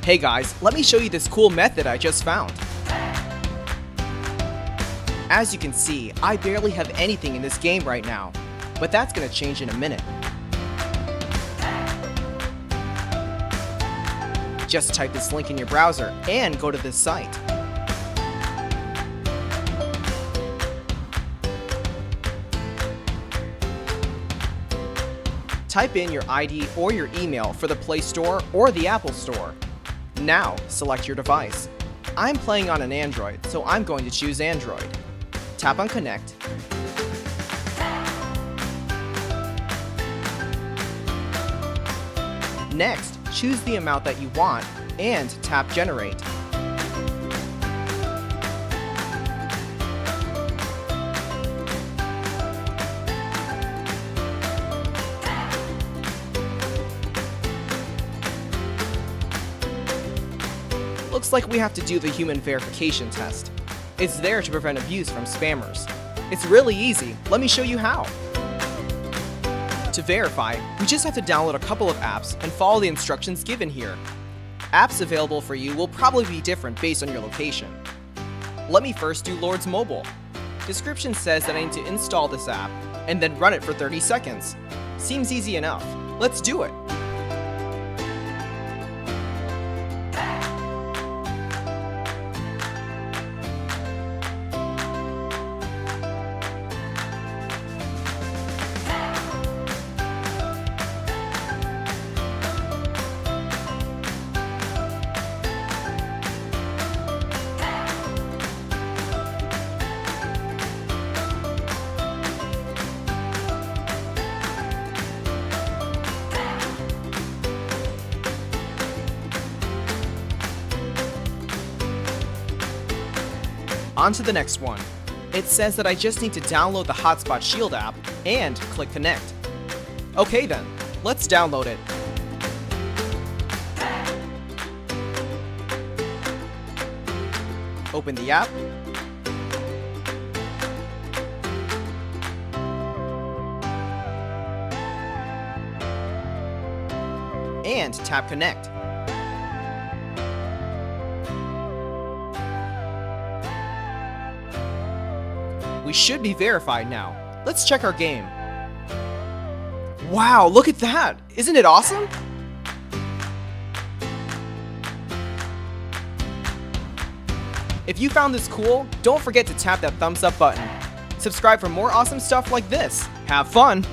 Hey guys, let me show you this cool method I just found. As you can see, I barely have anything in this game right now, but that's gonna change in a minute. Just type this link in your browser and go to this site. Type in your ID or your email for the Play Store or the Apple Store. Now, select your device. I'm playing on an Android, so I'm going to choose Android. Tap on Connect. Next, choose the amount that you want and tap Generate. Looks like we have to do the human verification test. It's there to prevent abuse from spammers. It's really easy. Let me show you how. To verify, we just have to download a couple of apps and follow the instructions given here. Apps available for you will probably be different based on your location. Let me first do Lord's Mobile. Description says that I need to install this app and then run it for 30 seconds. Seems easy enough. Let's do it. On to the next one. It says that I just need to download the Hotspot Shield app and click Connect. Okay then, let's download it. Open the app. And tap Connect. We should be verified now. Let's check our game. Wow, look at that! Isn't it awesome? If you found this cool, don't forget to tap that thumbs up button. Subscribe for more awesome stuff like this. Have fun!